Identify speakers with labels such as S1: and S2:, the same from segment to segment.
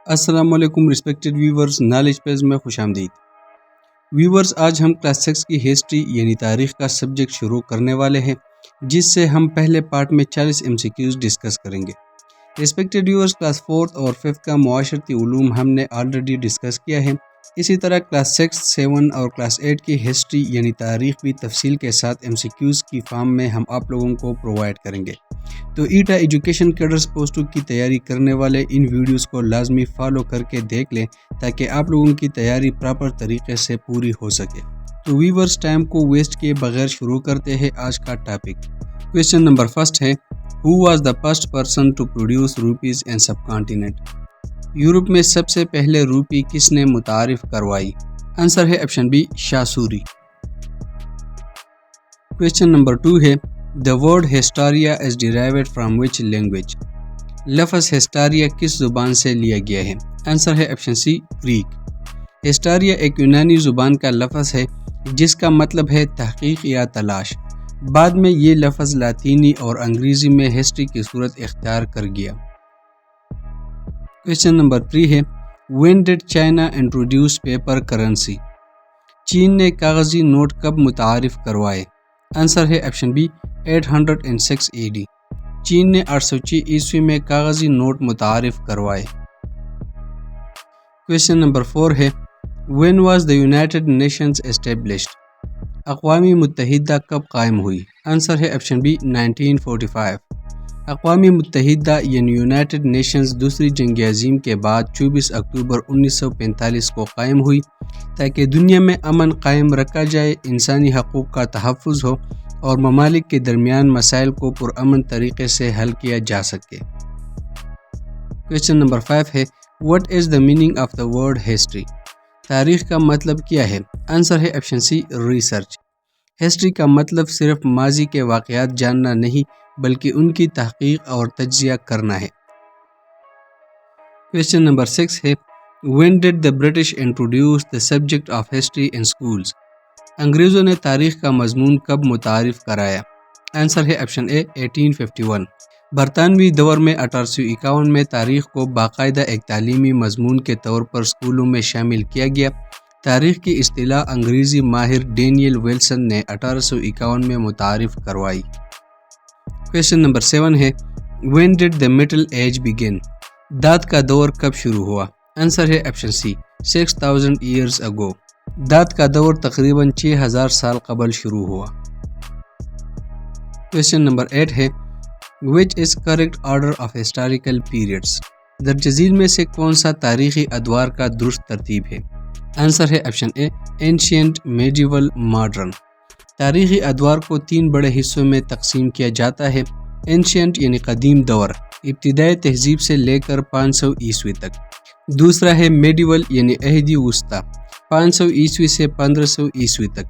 S1: السلام علیکم respected viewers, knowledge Ps میں خوش آمدید۔ ویورز، آج ہم کلاس 6 کی ہسٹری یعنی تاریخ کا سبجیکٹ شروع کرنے والے ہیں، جس سے ہم پہلے پارٹ میں 40 MCQs ڈسکس کریں گے۔ رسپیکٹڈ ویورز، کلاس 4 اور 5 کا معاشرتی علوم ہم نے آلریڈی ڈسکس کیا ہے۔ اسی طرح کلاس 6، 7 اور کلاس 8 کی ہسٹری یعنی تاریخ بھی تفصیل کے ساتھ MCQs کی فارم میں ہم آپ لوگوں کو پرووائڈ کریں گے۔ تو ایٹا ایجوکیشن کیڈرز پوسٹ 2 کی تیاری کرنے والے ان ویڈیوز کو لازمی فالو کر کے دیکھ لیں تاکہ آپ لوگوں کی تیاری پراپر طریقے سے پوری ہو سکے۔ تو ویورز، ٹائم کو ویسٹ کیے بغیر شروع کرتے ہیں آج کا ٹاپک۔ کویسچن نمبر 1 ہے، who was the first person to produce rupees in subcontinent? Europe میں سب سے پہلے روپی کس نے متعارف کروائی؟ آنسر ہے option B, Shah Suri. Question number 2 ہے، The word hysteria is derived from which language؟ لفظ ہسٹاریا کس زبان سے لیا گیا ہے؟ آنسر ہے آپشن سی، گریک۔ ہسٹاریا ایک یونانی زبان کا لفظ ہے جس کا مطلب ہے تحقیق یا تلاش۔ بعد میں یہ لفظ لاطینی اور انگریزی میں ہسٹری کی صورت اختیار کر گیا۔ کویسچن نمبر 3 ہے، When did China introduce paper currency؟ چین نے کاغذی نوٹ کب متعارف کوائے؟ آنسر ہے آپشن بی، 806 AD۔ چین نے 806 عیسوی میں کاغذی نوٹ متعارف کروائے۔ کویسچن نمبر 4 ہے، When was the United Nations established؟ اقوام متحدہ کب قائم ہوئی؟ آنسر ہے آپشن بی، 1945۔ اقوام متحدہ یعنی یونائٹڈ نیشنز دوسری جنگ عظیم کے بعد 24 اکتوبر 1945 کو قائم ہوئی تاکہ دنیا میں امن قائم رکھا جائے، انسانی حقوق کا تحفظ ہو اور ممالک کے درمیان مسائل کو پرامن طریقے سے حل کیا جا سکے۔ کویسچن نمبر 5 ہے، What is the meaning of the word history؟ تاریخ کا مطلب کیا ہے؟ آنسر ہے آپشن سی، ریسرچ۔ ہسٹری کا مطلب صرف ماضی کے واقعات جاننا نہیں بلکہ ان کی تحقیق اور تجزیہ کرنا ہے۔ کویسچن نمبر 6 ہے، When did the British introduce the subject of history in schools؟ انگریزوں نے تاریخ کا مضمون کب متعارف کرایا؟ آنسر ہے آپشن اے، 1851۔ برطانوی دور میں 1851 میں تاریخ کو باقاعدہ ایک تعلیمی مضمون کے طور پر اسکولوں میں شامل کیا گیا۔ تاریخ کی اصطلاح انگریزی ماہر ڈینیل ویلسن نے 1851 میں متعارف کروائی۔ کویسچن نمبر 7 ہے، When did the Middle Age begin؟ دات کا دور کب شروع ہوا؟ آنسر ہے آپشن سی، 6000 years ago۔ دات کا دور تقریباً 6000 سال قبل شروع ہوا۔ کویسچن نمبر 8 ہے، Which is correct order of historical periods؟ درج ذیل میں سے کون سا تاریخی ادوار کا درست ترتیب ہے؟ آنسر ہے آپشن اے، Ancient، Medieval، Modern۔ تاریخی ادوار کو 3 بڑے حصوں میں تقسیم کیا جاتا ہے۔ Ancient یعنی قدیم دور، ابتدائی تہذیب سے لے کر 500 عیسوی تک۔ دوسرا ہے Medieval یعنی عہدی وسطی، 500 عیسوی سے 1500 عیسوی تک۔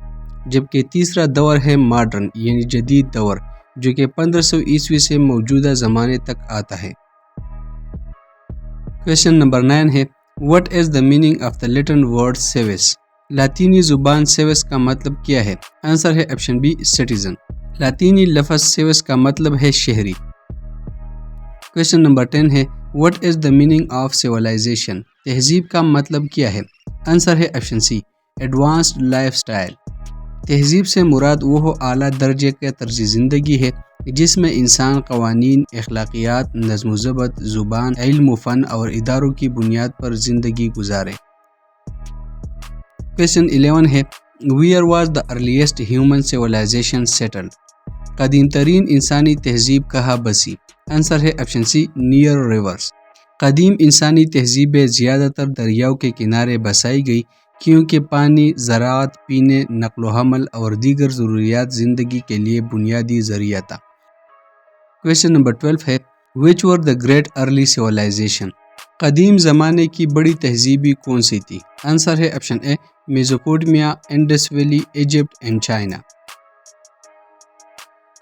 S1: جبکہ تیسرا دور ہے Modern یعنی جدید دور، جو کہ 1500 عیسوی سے موجودہ زمانے تک آتا ہے۔ کویسچن نمبر 9 ہے، What is the meaning of the Latin word civis؟ لاطینی زبان civis کا مطلب کیا ہے؟ آنسر ہے آپشن بی، citizen۔ لاطینی لفظ civis کا مطلب ہے شہری۔ کویسچن نمبر 10 ہے، What is the meaning of civilization؟ تہذیب کا مطلب کیا ہے؟ آنسر ہے آپشن سی، advanced lifestyle۔ تہذیب سے مراد وہ اعلیٰ درجے کا طرز زندگی ہے جس میں انسان قوانین، اخلاقیات، نظم و ضبط، زبان، علم و فن اور اداروں کی بنیاد پر زندگی گزارے۔ کویسچن 11 ہے، Where was the earliest human civilization settled؟ قدیم ترین انسانی تہذیب کہاں بسی؟ آنسر ہے آپشن سی، near rivers۔ قدیم انسانی تہذیبیں زیادہ تر دریاؤں کے کنارے بسائی گئی کیونکہ پانی، زراعت، پینے، نقل و حمل اور دیگر ضروریات زندگی کے لیے بنیادی ذریعہ تھا۔ کویسچن نمبر 12 ہے، Which were the great early civilization؟ قدیم زمانے کی بڑی تہذیبی کون سی تھی؟ آنسر ہے option A, Mesopotamia, Indus valley, Egypt and China.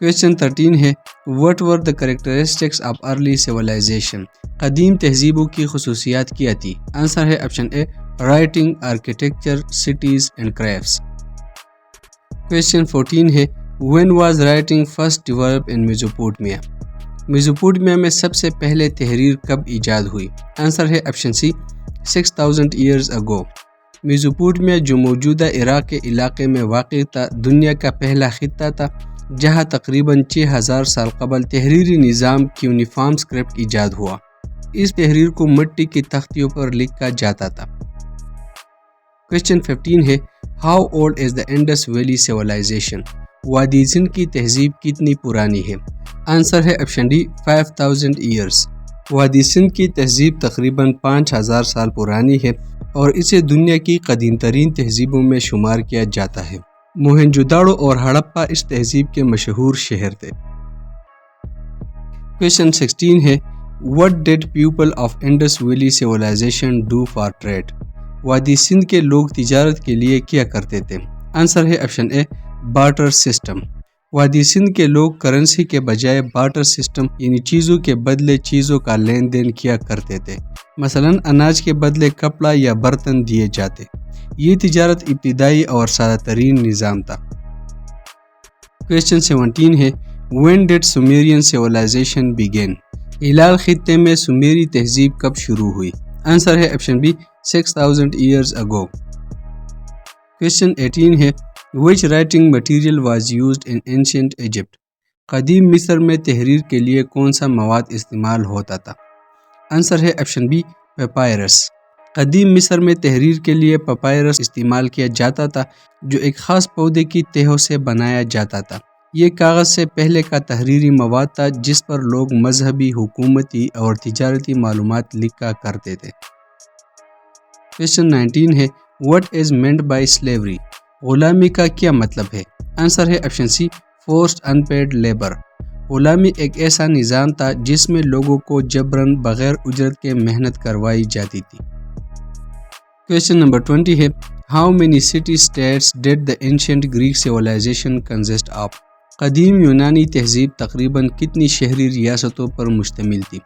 S1: Question 13 ہے، What were the characteristics of early civilization؟ قدیم تہذیبوں کی خصوصیات کیا تھی؟ آنسر ہے option a, writing, architecture, cities and crafts. Question 14 ہے، When was writing first developed in Mesopotamia؟ میزوپوٹیمیا میں سب سے پہلے تحریر کب ایجاد ہوئی؟ آنسر ہے آپشن سی 6000 ایئرز اگو۔ میزوپوٹیمیا جو موجودہ عراق کے علاقے میں واقع تھا دنیا کا پہلا خطہ تھا جہاں تقریباً 6000 سال قبل تحریری نظام کیونیفارم اسکرپٹ ایجاد ہوا۔ اس تحریر کو مٹی کی تختیوں پر لکھا جاتا تھا۔ کویسچن 15 ہے how old is the Indus valley civilisation? وادی سندھ کی تہذیب کتنی پرانی ہے؟ آنسر ہے آپشن ڈی 5000 ایئرز۔ وادی سندھ کی تہذیب تقریباً 5000 سال پرانی ہے اور اسے دنیا کی قدیم ترین تہذیبوں میں شمار کیا جاتا ہے۔ موہنجو داڑو اور ہڑپا اس تہذیب کے مشہور شہر تھے۔ کویسچن 16 ہے What did people of Indus Valley Civilization do for trade؟ وادی سندھ کے لوگ تجارت کے لیے کیا کرتے تھے؟ آنسر ہے آپشن اے بارٹر سسٹم۔ وادی سندھ کے لوگ کرنسی کے بجائے بارٹر سسٹم یعنی چیزوں کے بدلے چیزوں کا لین دین کیا کرتے تھے۔ مثلا اناج کے بدلے کپڑا یا برتن دیے جاتے۔ یہ تجارت ابتدائی اور سادہ ترین نظام تھا۔ کویسچن 17 ہے When did Sumerian civilization begin؟ ہلال خطے میں سومیری تہذیب کب شروع ہوئی؟ آنسر ہے option B 6000 years ago. Question 18 ہے Which writing material was used in ancient Egypt؟ قدیم مصر میں تحریر کے لیے کون سا مواد استعمال ہوتا تھا؟ آنسر ہے آپشن بی پیپائرس۔ قدیم مصر میں تحریر کے لیے پیپائرس استعمال کیا جاتا تھا جو ایک خاص پودے کی تہوں سے بنایا جاتا تھا۔ یہ کاغذ سے پہلے کا تحریری مواد تھا جس پر لوگ مذہبی، حکومتی اور تجارتی معلومات لکھا کرتے تھے۔ کویسچن 19 ہے What is meant by slavery؟ غلامی کا کیا مطلب ہے؟ آنسر ہے option C Forced unpaid labor۔ غلامی ایک ایسا نظام تھا جس میں لوگوں کو جبراً بغیر اجرت کے محنت کروائی جاتی تھی۔ کویسچن نمبر 20 ہے How many city states did the ancient Greek civilization consist of؟ قدیم یونانی تہذیب تقریباً کتنی شہری ریاستوں پر مشتمل تھی؟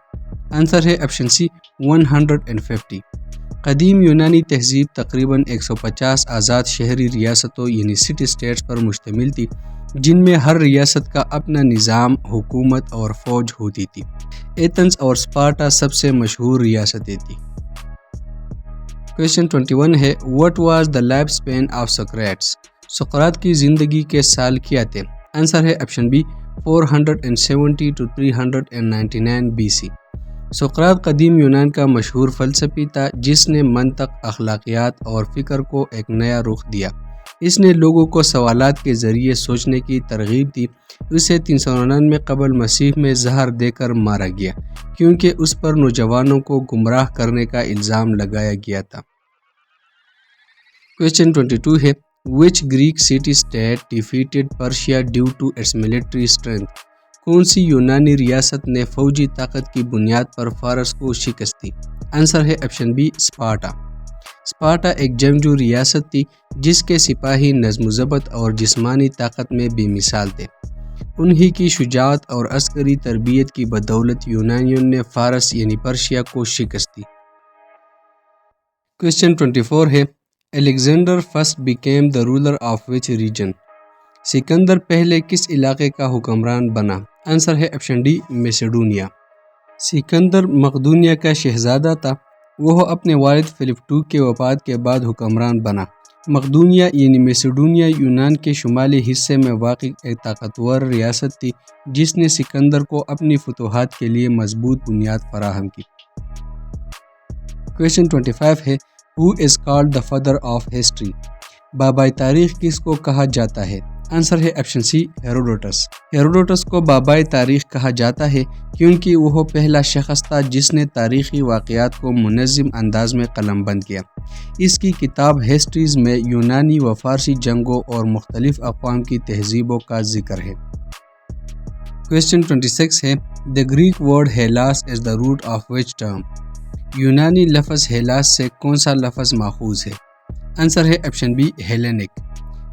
S1: آنسر ہے آپشن سی 150۔ قدیم یونانی تہذیب تقریباً 150 آزاد شہری ریاستوں یعنی سٹی اسٹیٹس پر مشتمل تھی جن میں ہر ریاست کا اپنا نظام، حکومت اور فوج ہوتی تھی۔ ایتھنز اور اسپارٹا سب سے مشہور ریاستیں تھیں۔ کویسچن 21 ہے What was the life span of Socrates؟ سقراط کی زندگی کے سال کیا تھے؟ آنسر ہے آپشن بی 470 to 399 BC۔ سقراط قدیم یونان کا مشہور فلسفی تھا جس نے منطق، اخلاقیات اور فکر کو ایک نیا رخ دیا۔ اس نے لوگوں کو سوالات کے ذریعے سوچنے کی ترغیب دی۔ اسے 399 قبل مسیح میں زہر دے کر مارا گیا کیونکہ اس پر نوجوانوں کو گمراہ کرنے کا الزام لگایا گیا تھا۔ کویسچن 22 ہے Which Greek city-state defeated Persia due to its military strength؟ کون سی یونانی ریاست نے فوجی طاقت کی بنیاد پر فارس کو شکست دی؟ آنسر ہے آپشن بی اسپارٹا۔ اسپارٹا ایک جنگجو ریاست تھی جس کے سپاہی نظم و ضبط اور جسمانی طاقت میں بے مثال تھے۔ انہی کی شجاعت اور عسکری تربیت کی بدولت یونانیوں نے فارس یعنی پرشیا کو شکست دی۔ کویسچن 24 ہے Alexander first became the ruler of which region؟ Sikandar پہلے کس علاقے کا حکمران بنا؟ آنسر ہے آپشن ڈی میسیڈونیا۔ سکندر مقدونیہ کا شہزادہ تھا۔ وہ اپنے والد فلپ II کے وفات کے بعد حکمران بنا۔ مقدونیہ یعنی میسیڈونیا یونان کے شمالی حصے میں واقع ایک طاقتور ریاست تھی جس نے سکندر کو اپنی فتوحات کے لیے مضبوط بنیاد فراہم کی۔ کویسچن 25 ہے Who is called the father of history؟ بابائے تاریخ کس کو کہا جاتا ہے؟ آنسر ہے آپشن سی ہیروڈوٹس۔ ہیروڈوٹس کو بابائے تاریخ کہا جاتا ہے کیونکہ وہ پہلا شخص تھا جس نے تاریخی واقعات کو منظم انداز میں قلم بند کیا۔ اس کی کتاب ہسٹریز میں یونانی و فارسی جنگوں اور مختلف اقوام کی تہذیبوں کا ذکر ہے۔ کویسچن 26 ہے The Greek word Hellas is the root of which term؟ یونانی لفظ ہیلاس سے کون سا لفظ ماخوذ ہے؟ آنسر ہے آپشن بی ہیلینک۔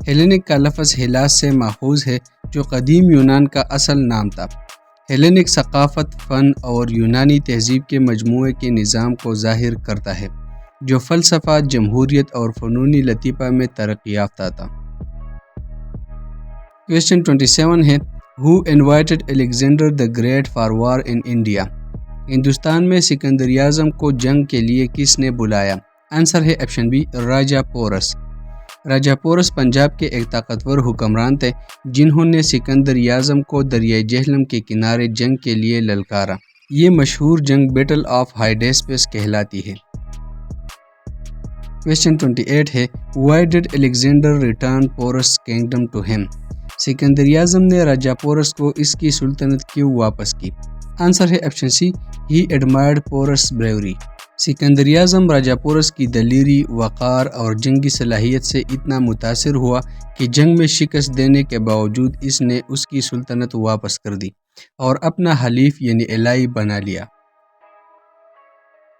S1: ہیلینک کا لفظ ہیلاس سے ماخوذ ہے جو قدیم یونان کا اصل نام تھا۔ ہیلینک ثقافت، فن اور یونانی تہذیب کے مجموعے کے نظام کو ظاہر کرتا ہے جو فلسفہ، جمہوریت اور فنونی لطیفہ میں ترقی یافتہ تھا۔ کویسچن 27 ہے Who invited Alexander the Great for war in India? Hindustan میں سکندر اعظم کو جنگ کے لیے کس نے بلایا؟ آنسر ہے آپشن بی راجہ پورس۔ راجہ پورس پنجاب کے ایک طاقتور حکمران تھے جنہوں نے سکندر اعظم کو دریائے جہلم کے کنارے جنگ کے لیے للکارا۔ یہ مشہور جنگ بیٹل آف ہائیڈیسپس کہلاتی ہے۔ کویسچن 28 ہے Why did Alexander return Porus' kingdom to him? Sikandar Azam نے راجہ پورس کو اس کی سلطنت کیوں واپس کی؟ آنسر ہے option C He admired Porus' bravery۔ Sikandar Azam Raja Porus کی دلیری، وقار اور جنگی صلاحیت سے اتنا متاثر ہوا کہ جنگ میں شکست دینے کے باوجود اس نے اس کی سلطنت واپس کر دی اور اپنا حلیف یعنی الہی بنا لیا۔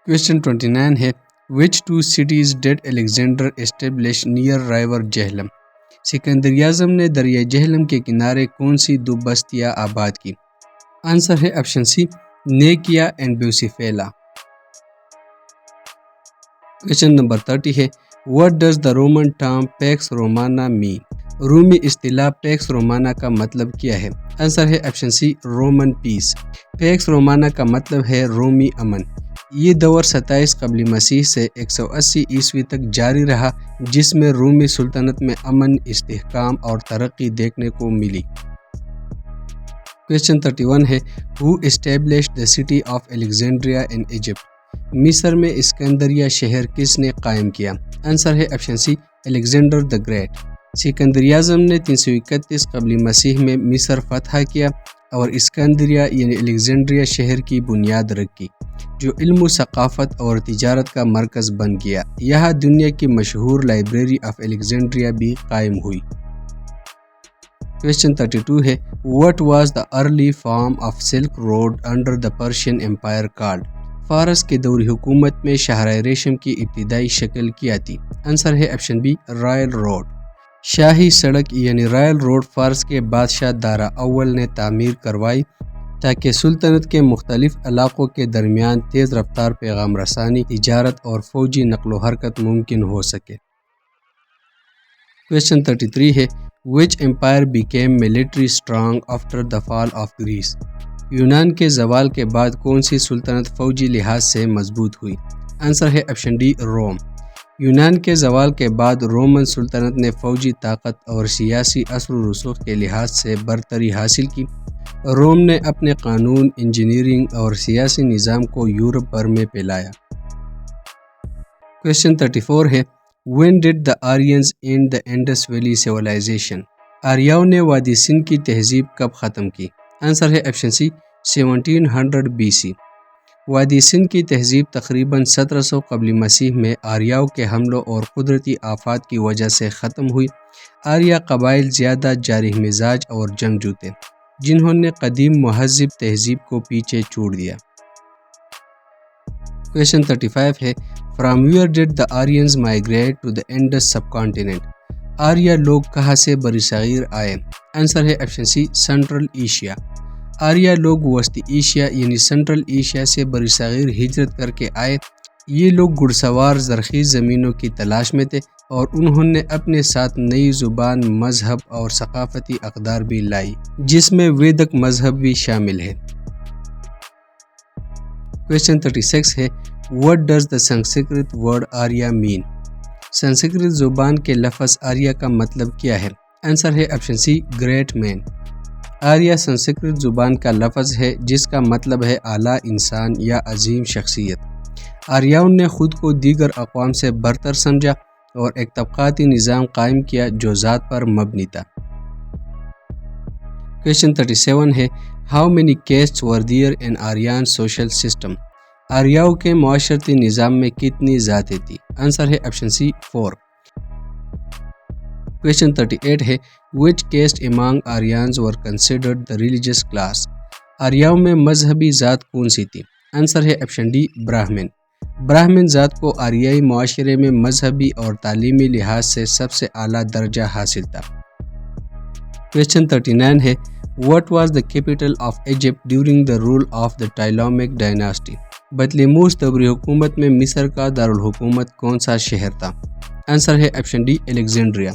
S1: کویسچن 29 ہے Which two cities did Alexander establish near river Jhelum? Sikandar Azam نے دریائے جہلم کے کنارے کون سی دو بستیاں آباد کی؟ آنسر ہے option C Nicaea and Bucephala. Question number 30 ہے What does the Roman term Pax Romana mean؟ رومی اصطلاح پیکس رومانا کا مطلب کیا ہے؟ آنسر ہے آپشن سی رومن پیس۔ پیکس رومانا کا مطلب ہے رومی امن۔ یہ دور 27 قبل مسیح سے 180 عیسوی تک جاری رہا جس میں رومی سلطنت میں امن، استحکام اور ترقی دیکھنے کو ملی۔ کویسچن 31 ہے Who established the city of Alexandria in Egypt؟ مصر میں اسکندریہ شہر کس نے قائم کیا؟ آنسر ہے option C Alexander the great. Sikandar Azam نے 331 قبل مسیح میں مصر فتح کیا اور اسکندریہ یعنی الیگزینڈریہ شہر کی بنیاد رکھی جو علم و ثقافت اور تجارت کا مرکز بن گیا۔ یہاں دنیا کی مشہور لائبریری آف الیگزینڈریہ بھی قائم ہوئی۔ کویسچن 32 ہے What was the early form of Silk Road under the Persian Empire called؟ فارس کے دور حکومت میں شاہراہ ریشم کی ابتدائی شکل کیا تھی؟ آنسر ہے آپشن بی رائل روڈ۔ شاہی سڑک یعنی رائل روڈ فارس کے بادشاہ دارا اول نے تعمیر کروائی تاکہ سلطنت کے مختلف علاقوں کے درمیان تیز رفتار پیغام رسانی، تجارت اور فوجی نقل و حرکت ممکن ہو سکے۔ کویسچن 33 ہے Which empire became military strong after the fall of Greece؟ یونان کے زوال کے بعد کون سی سلطنت فوجی لحاظ سے مضبوط ہوئی؟ آنسر ہے آپشن ڈی روم۔ یونان کے زوال کے بعد رومن سلطنت نے فوجی طاقت اور سیاسی اثر و رسوخ کے لحاظ سے برتری حاصل کی۔ روم نے اپنے قانون، انجینئرنگ اور سیاسی نظام کو یورپ بھر میں پھیلایا۔ کویسچن 34 ہے When did the Aryans end the Indus Valley Civilization؟ آریاؤں نے وادی سندھ کی تہذیب کب ختم کی؟ آنسر ہے آپشن سی 1700 BC۔ وادی سندھ کی تہذیب تقریباً 1700 قبل مسیح میں آریاؤں کے حملوں اور قدرتی آفات کی وجہ سے ختم ہوئی۔ آریا قبائل زیادہ جارح مزاج اور جنگجو تھے جنہوں نے قدیم مہذب تہذیب کو پیچھے چھوڑ دیا۔ کویسچن 35 ہے From where did the Aryans migrate to the Indus subcontinent؟ آریا لوگ کہاں سے برصغیر آئے؟ آنسر ہے آپشن سی سنٹرل ایشیا۔ آریا لوگ وسطی ایشیا یعنی سنٹرل ایشیا سے برصغیر ہجرت کر کے آئے۔ یہ لوگ گھڑ سوار زرخیز زمینوں کی تلاش میں تھے اور انہوں نے اپنے ساتھ نئی زبان، مذہب اور ثقافتی اقدار بھی لائی جس میں ویدک مذہب بھی شامل ہے۔ کویسچن 36 ہے What does the Sanskrit word Arya mean؟ Sanskrit زبان کے لفظ آریا کا مطلب کیا ہے؟ آنسر ہے آپشن سی گریٹ مین۔ آریا سنسکرت زبان کا لفظ ہے جس کا مطلب ہے اعلیٰ انسان یا عظیم شخصیت۔ آریاؤں نے خود کو دیگر اقوام سے برتر سمجھا اور ایک طبقاتی نظام قائم کیا جو ذات پر مبنی تھا۔ کویسچن 37 ہے How many castes were there in Aryan social system؟ آریاؤں کے معاشرتی نظام میں کتنی ذاتیں تھی؟ آنسر ہے آپشن سی 4۔ کویسچن 38 ہے Which caste among Aryans were considered the religious class؟ آریاؤں میں مذہبی ذات کون سی تھی؟ آنسر ہے آپشن ڈی براہمن۔ براہمن ذات کو آریائی معاشرے میں مذہبی اور تعلیمی لحاظ سے سب سے اعلیٰ درجہ حاصل تھا۔ کویسچن 39 ہے What was the capital of Egypt during the rule of the Ptolemaic dynasty؟ بطلیموس دور حکومت میں مصر کا دارالحکومت کون سا شہر تھا؟ آنسر ہے آپشن ڈی الیگزینڈریا۔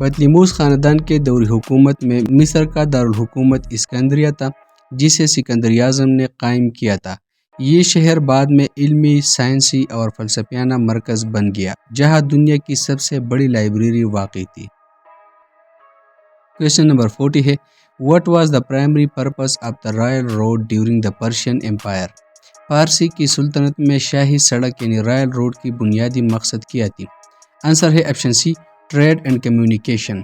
S1: بطلیموس خاندان کے دور حکومت میں مصر کا دارالحکومت اسکندریہ تھا، جسے سکندری اعظم نے قائم کیا تھا۔ یہ شہر بعد میں علمی، سائنسی اور فلسفیانہ مرکز بن گیا، جہاں دنیا کی سب سے بڑی لائبریری واقع تھی۔ کویسچن نمبر 40 ہے، what was the primary purpose of the royal road during the Persian empire? Parsi کی سلطنت میں شاہی سڑک یعنی رائل روڈ کی بنیادی مقصد کیا تھی؟ آنسر ہے option C, trade and communication.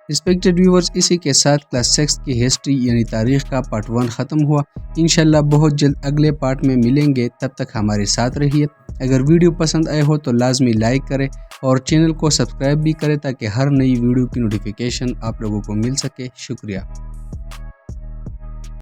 S1: Respected viewers, اسی کے ساتھ کلاس 6 کی ہسٹری یعنی تاریخ کا پارٹ 1 ختم ہوا۔ انشاءاللہ بہت جلد اگلے پارٹ میں ملیں گے، تب تک ہمارے ساتھ رہیے۔ اگر ویڈیو پسند آئے ہو تو لازمی لائک کریں اور چینل کو سبسکرائب بھی کریں تاکہ ہر نئی ویڈیو کی نوٹیفیکیشن آپ لوگوں کو مل سکے۔ شکریہ۔